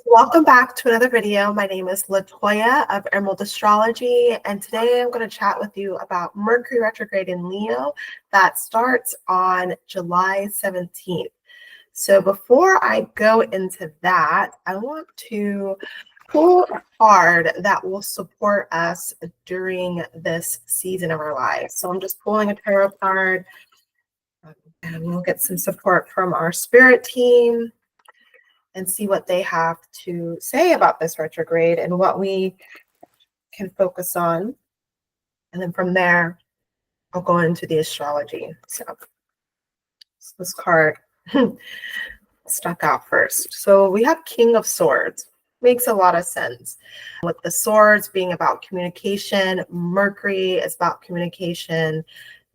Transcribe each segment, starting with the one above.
Welcome back to another video. My name is LaToya of Emerald Astrology, and today I'm going to chat with you about Mercury retrograde in Leo that starts on July 17th. So before I go into that, I want to pull a card that will support us during this season of our lives. So I'm just pulling a tarot card, and we'll get some support from our spirit team and see what they have to say about this retrograde and what we can focus on. And then from there, I'll go into the astrology. So this card stuck out first. So we have King of Swords. Makes a lot of sense. With the swords being about communication, Mercury is about communication.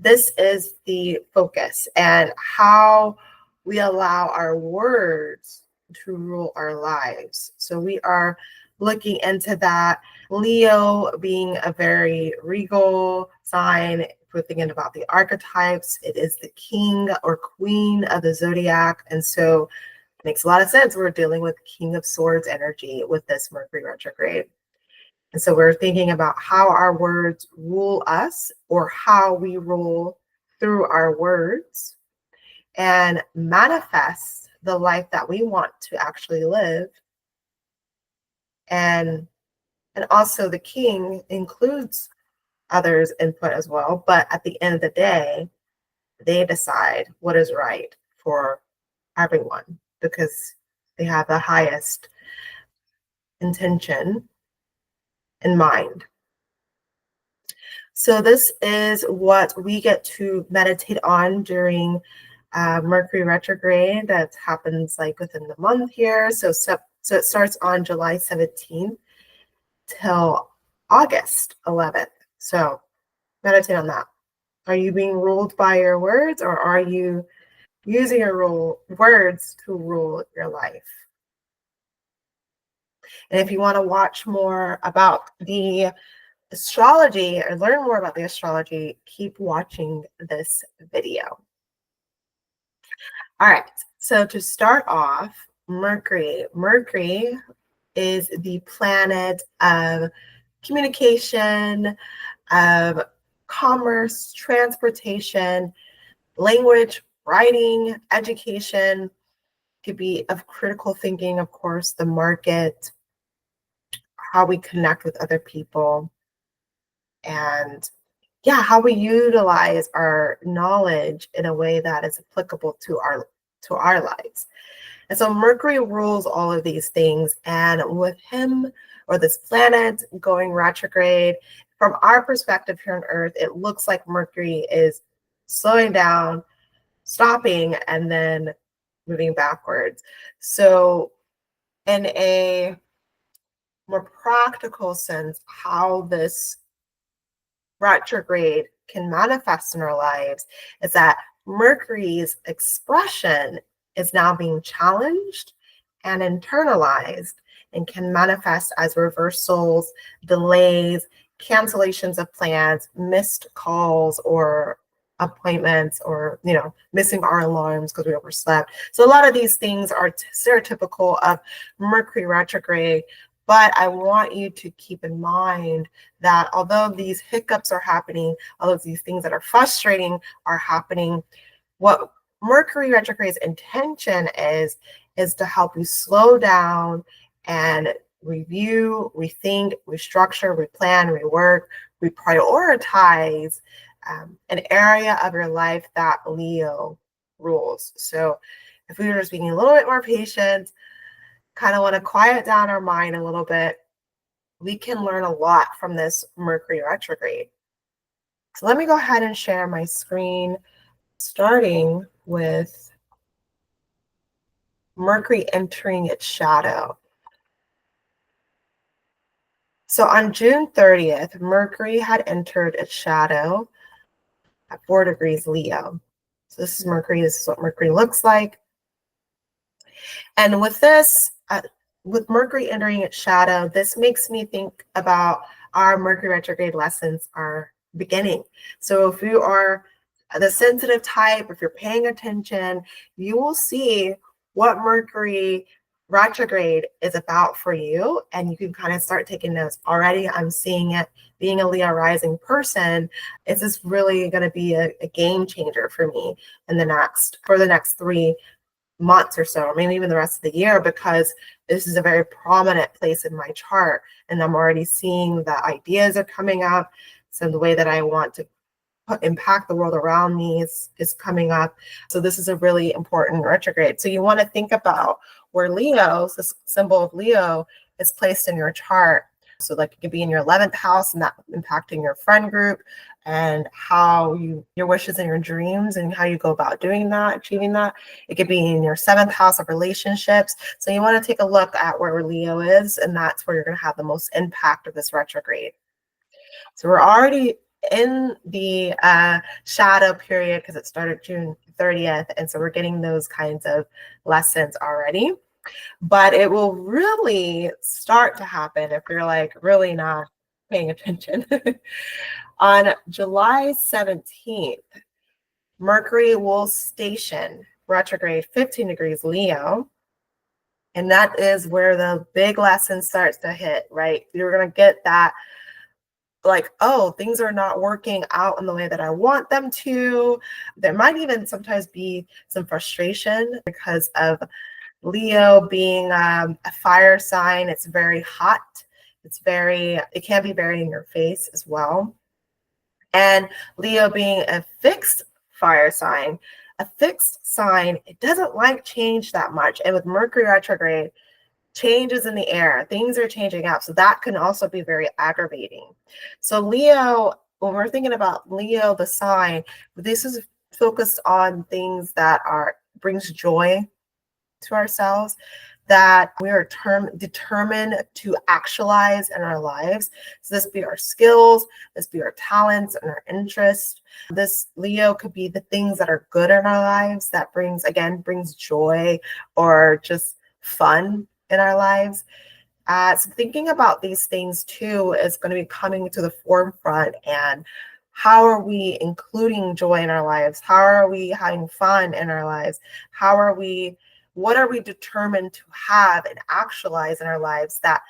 This is the focus and how we allow our words to rule our lives. So we are looking into that. Leo being a very regal sign, if we're thinking about the archetypes, it is the king or queen of the zodiac. And so it makes a lot of sense. We're dealing with King of Swords energy with this Mercury retrograde. And so we're thinking about how our words rule us or how we rule through our words and manifest the life that we want to actually live. And also the king includes others' input as well, but at the end of the day, they decide what is right for everyone because they have the highest intention in mind. So this is what we get to meditate on during Mercury retrograde. That happens like within the month here. So it starts on July 17th till August 11th. So meditate on that. Are you being ruled by your words, or are you using your words to rule your life? And if you want to watch more about the astrology or learn more about the astrology, keep watching this video. All right, so to start off, Mercury is the planet of communication, of commerce, transportation, language, writing, education. Could be of critical thinking, of course, the market, how we connect with other people, and how we utilize our knowledge in a way that is applicable to our lives. And so Mercury rules all of these things. And with him, or this planet, going retrograde, from our perspective here on Earth, it looks like Mercury is slowing down, stopping, and then moving backwards. So in a more practical sense, how this retrograde can manifest in our lives is that Mercury's expression is now being challenged and internalized and can manifest as reversals, delays, cancellations of plans, missed calls or appointments, or missing our alarms because we overslept. So a lot of these things are stereotypical of Mercury retrograde. But I want you to keep in mind that although these hiccups are happening, all of these things that are frustrating are happening, what Mercury retrograde's intention is to help you slow down and review, rethink, restructure, replan, rework, reprioritize an area of your life that Leo rules. So if we were just being a little bit more patient, kind of want to quiet down our mind a little bit, we can learn a lot from this Mercury retrograde. So let me go ahead and share my screen, starting with Mercury entering its shadow. So on June 30th, Mercury had entered its shadow at 4 degrees Leo. So this is Mercury. This is what Mercury looks like. And with this, with Mercury entering its shadow, this makes me think about our Mercury retrograde lessons are beginning. So if you are the sensitive type, if you're paying attention, you will see what Mercury retrograde is about for you, and you can kind of start taking notes. Already I'm seeing it. Being a Leo rising person, is this really going to be a game changer for me for the next 3 months or so, or maybe even the rest of the year, because this is a very prominent place in my chart, and I'm already seeing the ideas are coming up. So the way that I want to impact the world around me is coming up. So this is a really important retrograde. So you want to think about where Leo, this symbol of Leo, is placed in your chart. So like it could be in your 11th house, and that impacting your friend group and how your wishes and your dreams and how you go about doing that, achieving that. It could be in your 7th house of relationships. So you want to take a look at where Leo is, and that's where you're going to have the most impact of this retrograde. So we're already in the shadow period because it started June 30th. And so we're getting those kinds of lessons already. But it will really start to happen if you're like really not paying attention. On July 17th, Mercury will station retrograde 15 degrees Leo. And that is where the big lesson starts to hit, right? You're going to get that like, oh, things are not working out in the way that I want them to. There might even sometimes be some frustration because of Leo being a fire sign. It's very hot. It can be very in your face as well. And Leo being a fixed fire sign, it doesn't like change that much. And with Mercury retrograde, changes in the air, things are changing up. So that can also be very aggravating. So Leo, when we're thinking about Leo, the sign, this is focused on things that brings joy to ourselves, that we are determined to actualize in our lives. So this be our skills, this be our talents and our interests. This Leo could be the things that are good in our lives that brings joy or just fun in our lives. So thinking about these things too is going to be coming to the forefront. And how are we including joy in our lives? How are we having fun in our lives? What are we determined to have and actualize in our lives that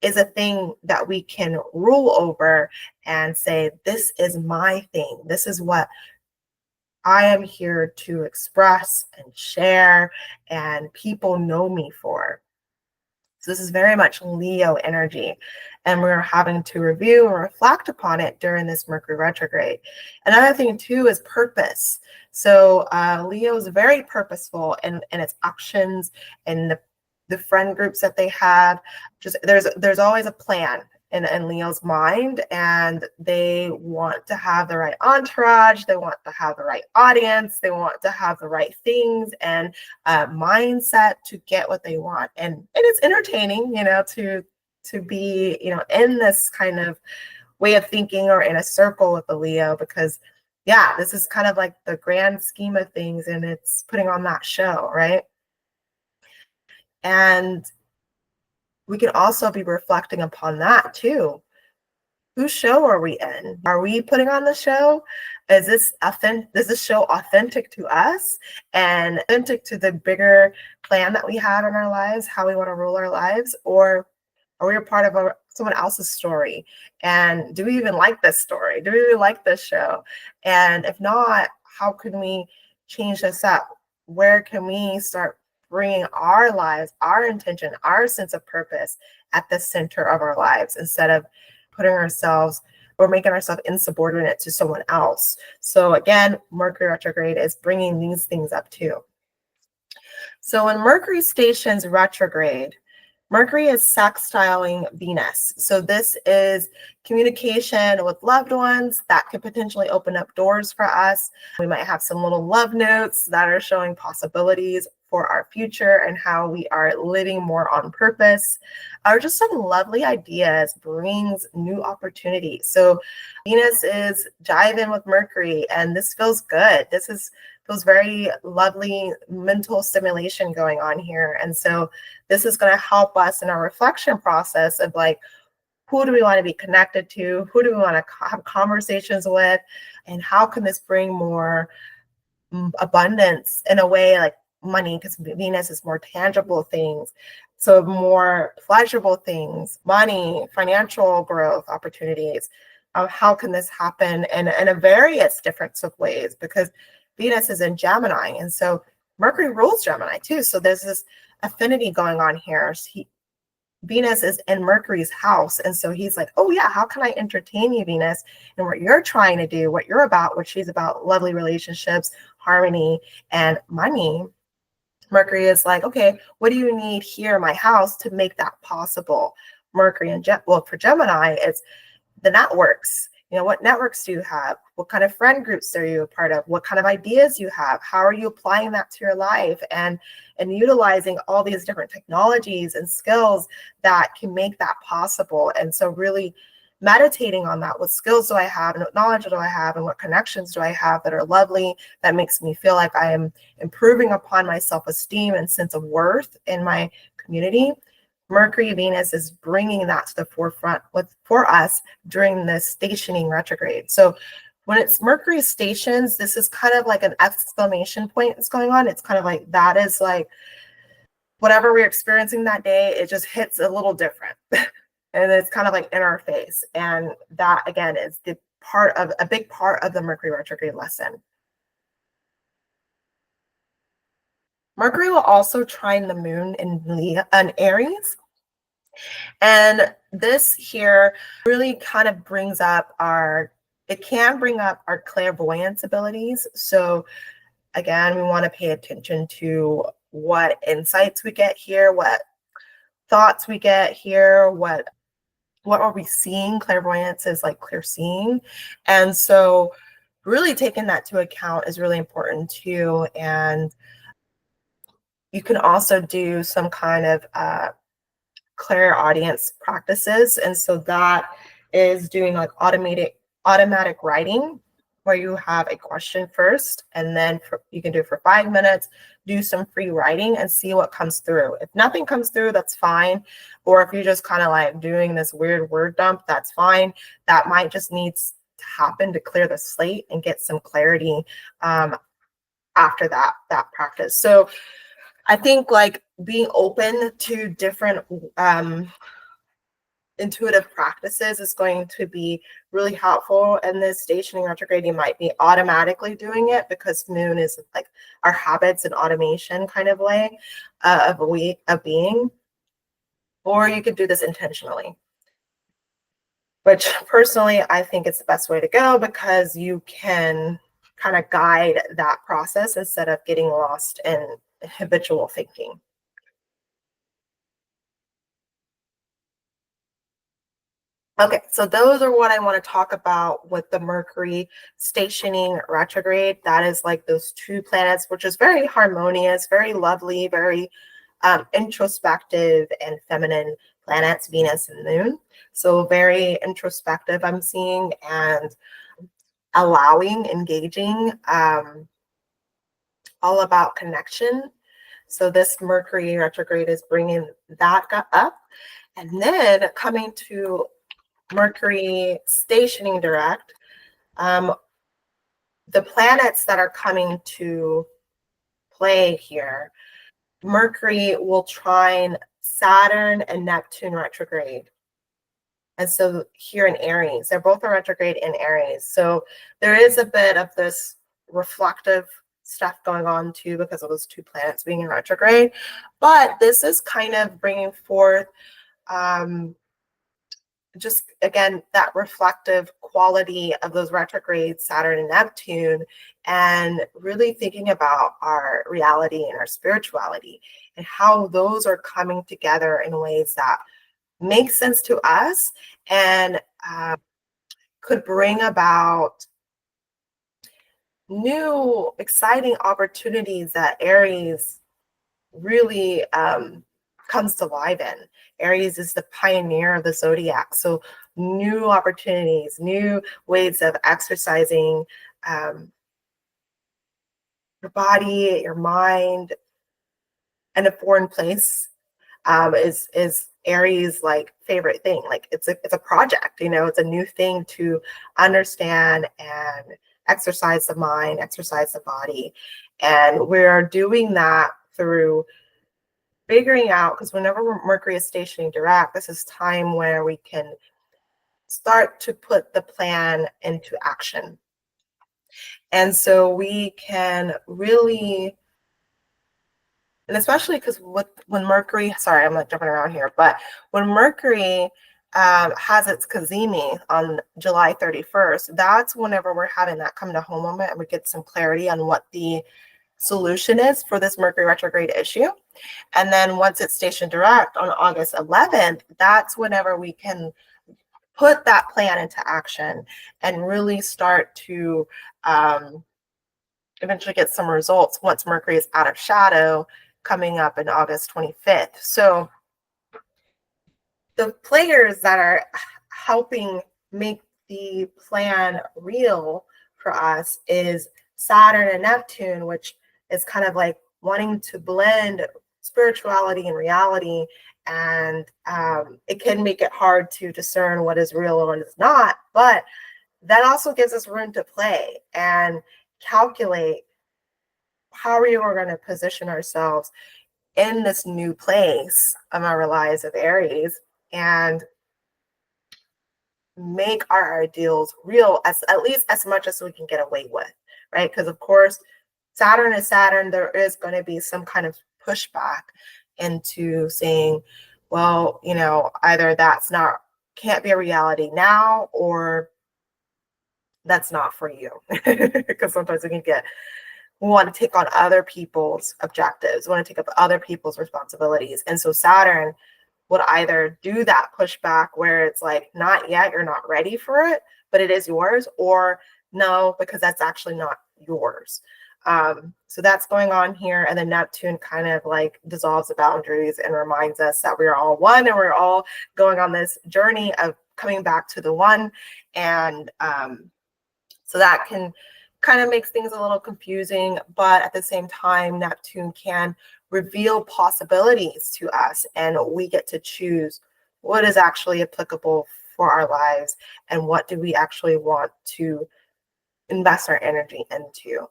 is a thing that we can rule over and say, this is my thing. This is what I am here to express and share, and people know me for. So this is very much Leo energy, and we're having to review and reflect upon it during this Mercury retrograde. Another thing too is purpose. So Leo is very purposeful in its actions and the friend groups that they have. Just there's always a plan in Leo's mind, and they want to have the right entourage, they want to have the right audience, they want to have the right things and mindset to get what they want. And it's entertaining, to be, in this kind of way of thinking or in a circle with the Leo, because this is kind of like the grand scheme of things, and it's putting on that show, right? And we can also be reflecting upon that too. Whose show are we in? Are we putting on the show? Is this show authentic to us and authentic to the bigger plan that we have in our lives, how we want to rule our lives? Or are we a part of someone else's story? And do we even like this story? Do we really like this show? And if not, how can we change this up? Where can we start bringing our lives, our intention, our sense of purpose at the center of our lives, instead of putting ourselves or making ourselves insubordinate to someone else? So again, Mercury retrograde is bringing these things up too. So when Mercury stations retrograde, Mercury is sextiling Venus. So this is communication with loved ones that could potentially open up doors for us. We might have some little love notes that are showing possibilities for our future and how we are living more on purpose, or just some lovely ideas brings new opportunities. So Venus is jiving with Mercury, and this feels good. Feels very lovely mental stimulation going on here. And so this is going to help us in our reflection process of like, who do we want to be connected to? Who do we want to have conversations with? And how can this bring more abundance in a way, like money, because Venus is more tangible things. So more pleasurable things, money, financial growth opportunities. How can this happen in a various different of ways? Because Venus is in Gemini, and so Mercury rules Gemini too. So there's this affinity going on here. Venus is in Mercury's house. And so he's like, oh yeah, how can I entertain you, Venus? And what you're trying to do, what you're about, what she's about, lovely relationships, harmony, and money. Mercury is like, okay, what do you need here in my house to make that possible? Mercury and well, for Gemini, it's the networks. You know, what networks do you have? What kind of friend groups are you a part of? What kind of ideas you have? How are you applying that to your life and utilizing all these different technologies and skills that can make that possible? And so really meditating on that. What skills do I have and what knowledge do I have and what connections do I have that are lovely, that makes me feel like I am improving upon my self-esteem and sense of worth in my community. Mercury Venus is bringing that to the forefront for us during this stationing retrograde. So when it's Mercury stations, this is kind of like an exclamation point that's going on. It's kind of like that is like whatever we're experiencing that day, it just hits a little different. And it's kind of like in our face. And that again is a big part of the Mercury retrograde lesson. Mercury will also trine the moon in Aries. And this here really kind of brings up it can bring up our clairvoyance abilities. So again, we want to pay attention to what insights we get here, what thoughts we get here, what are we seeing? Clairvoyance is like clear seeing. And so really taking that to account is really important too. And you can also do some kind of clairaudience practices. And so that is doing like automatic writing, where you have a question first, and then you can do it for 5 minutes, do some free writing and see what comes through. If nothing comes through, that's fine. Or if you're just kind of like doing this weird word dump, that's fine. That might just needs to happen to clear the slate and get some clarity after that practice. So I think like being open to different intuitive practices is going to be really helpful. And this stationing retrograde, you might be automatically doing it because moon is like our habits and automation kind of way of being, or you could do this intentionally, which personally I think it's the best way to go, because you can kind of guide that process instead of getting lost in habitual thinking. Okay, so those are what I want to talk about with the Mercury stationing retrograde. That is like those two planets, which is very harmonious, very lovely, very introspective and feminine planets, Venus and Moon. So very introspective, I'm seeing, and allowing, engaging, all about connection. So this Mercury retrograde is bringing that up. And then coming to Mercury stationing direct, the planets that are coming to play here, Mercury will trine Saturn and Neptune retrograde. And so here in Aries, they're both a retrograde in Aries. So there is a bit of this reflective stuff going on too, because of those two planets being in retrograde. But this is kind of bringing forth just again that reflective quality of those retrogrades, Saturn and Neptune, and really thinking about our reality and our spirituality and how those are coming together in ways that make sense to us and could bring about new exciting opportunities that Aries really comes to life in. Aries is the pioneer of the zodiac. So new opportunities, new ways of exercising your body, your mind, and a foreign place is Aries' like favorite thing. Like it's a project, you know, it's a new thing to understand and exercise the mind, exercise the body. And we're doing that through figuring out, because whenever Mercury is stationing direct, this is time where we can start to put the plan into action. And so we can really, and especially because when Mercury, sorry, I'm like jumping around here, but when Mercury has its Cazimi on July 31st, that's whenever we're having that come to home moment and we get some clarity on what the solution is for this Mercury retrograde issue. And then once it's stationed direct on August 11th, that's whenever we can put that plan into action and really start to eventually get some results once Mercury is out of shadow coming up in August 25th. So the players that are helping make the plan real for us is Saturn and Neptune, which is kind of like wanting to blend spirituality and reality. And it can make it hard to discern what is real and what is not. But that also gives us room to play and calculate how we are going to position ourselves in this new place of our lives of Aries and make our ideals real, as at least as much as we can get away with, right? Because of course, Saturn is Saturn. There is going to be some kind of pushback into saying, well, you know, either can't be a reality now, or that's not for you. Because sometimes we want to take on other people's objectives, want to take up other people's responsibilities. And so Saturn would either do that pushback where it's like, not yet, you're not ready for it, but it is yours, or no, because that's actually not yours. So that's going on here. And then Neptune kind of like dissolves the boundaries and reminds us that we are all one and we're all going on this journey of coming back to the one. And so that can kind of makes things a little confusing, but at the same time, Neptune can reveal possibilities to us, and we get to choose what is actually applicable for our lives and what do we actually want to invest our energy into.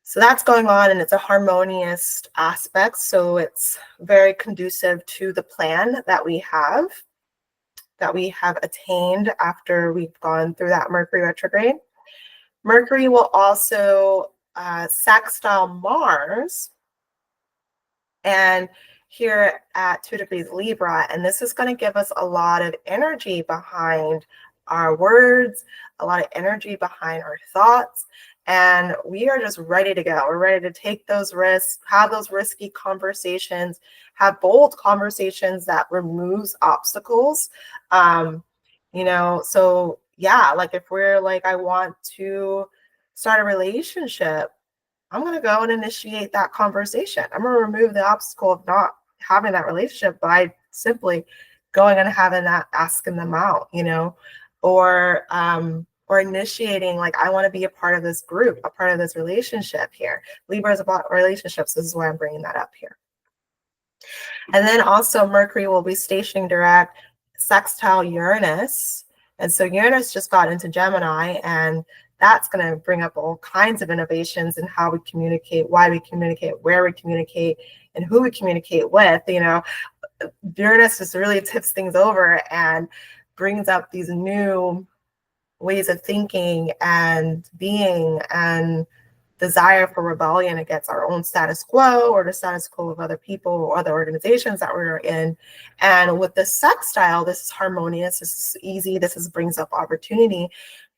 So that's going on, and it's a harmonious aspect. So it's very conducive to the plan that we have attained after we've gone through that Mercury retrograde. Mercury will also sextile Mars, and here at 2 degrees Libra, and this is going to give us a lot of energy behind our words, a lot of energy behind our thoughts, and we are just ready to go. We're ready to take those risks, have those risky conversations, have bold conversations that removes obstacles. You know, so yeah, like if we're like, I want to start a relationship, I'm going to go and initiate that conversation. I'm going to remove the obstacle of not having that relationship by simply going and having that, asking them out, you know, or initiating, like, I want to be a part of this group, a part of this relationship here. Libra is about relationships. This is why I'm bringing that up here. And then also Mercury will be stationing direct sextile Uranus. And so Uranus just got into Gemini, and that's going to bring up all kinds of innovations in how we communicate, why we communicate, where we communicate, and who we communicate with. You know, Uranus just really tips things over and brings up these new ways of thinking and being and desire for rebellion against our own status quo or the status quo of other people or other organizations that we're in. And with the sextile, this is harmonious, this is easy, this brings up opportunity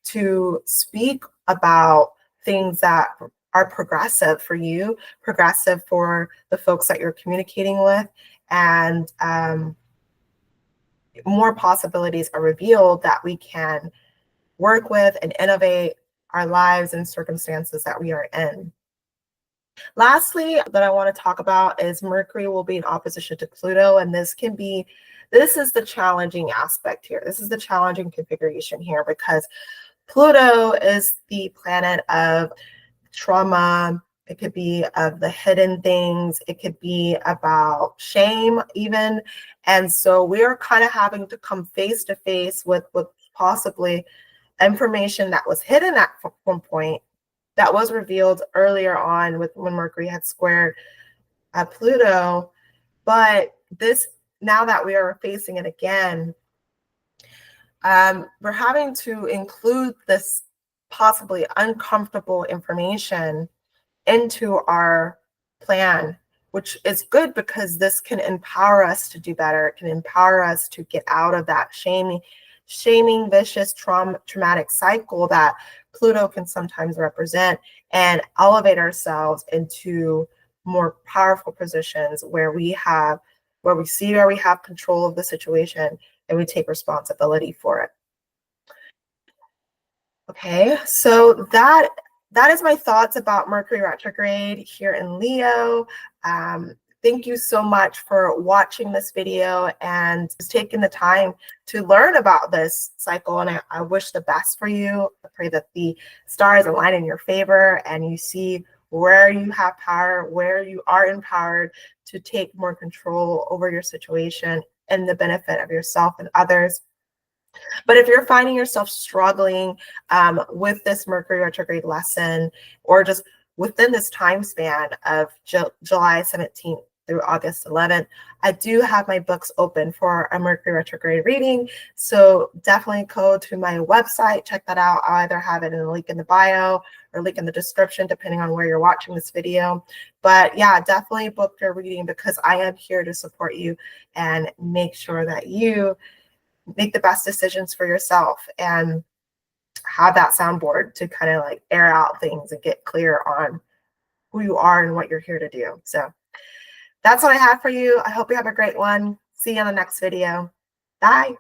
to speak about things that are progressive for you, progressive for the folks that you're communicating with, and more possibilities are revealed that we can work with and innovate our lives and circumstances that we are in. Lastly, that I want to talk about is Mercury will be in opposition to Pluto, and this is the challenging aspect here. This is the challenging configuration here, because Pluto is the planet of trauma. It could be of the hidden things. It could be about shame even. And so we're kind of having to come face to face with possibly information that was hidden at one point that was revealed earlier on with when Mercury had squared Pluto. But this, now that we are facing it again, we're having to include this possibly uncomfortable information into our plan, which is good because this can empower us to do better. It can empower us to get out of that shaming, vicious, traumatic cycle that Pluto can sometimes represent, and elevate ourselves into more powerful positions where we have control of the situation and we take responsibility for it. Okay, so that is my thoughts about Mercury retrograde here in Leo. Thank you so much for watching this video and just taking the time to learn about this cycle. And I wish the best for you. I pray that the stars align in your favor and you see where you have power, where you are empowered to take more control over your situation and the benefit of yourself and others. But if you're finding yourself struggling with this Mercury retrograde lesson, or just within this time span of July 17th through August 11th, I do have my books open for a Mercury retrograde reading. So definitely go to my website, check that out. I'll either have it in a link in the bio or link in the description, depending on where you're watching this video. But yeah, definitely book your reading because I am here to support you and make sure that you make the best decisions for yourself and have that soundboard to kind of like air out things and get clear on who you are and what you're here to do. So that's what I have for you. I hope you have a great one. See you on the next video. Bye.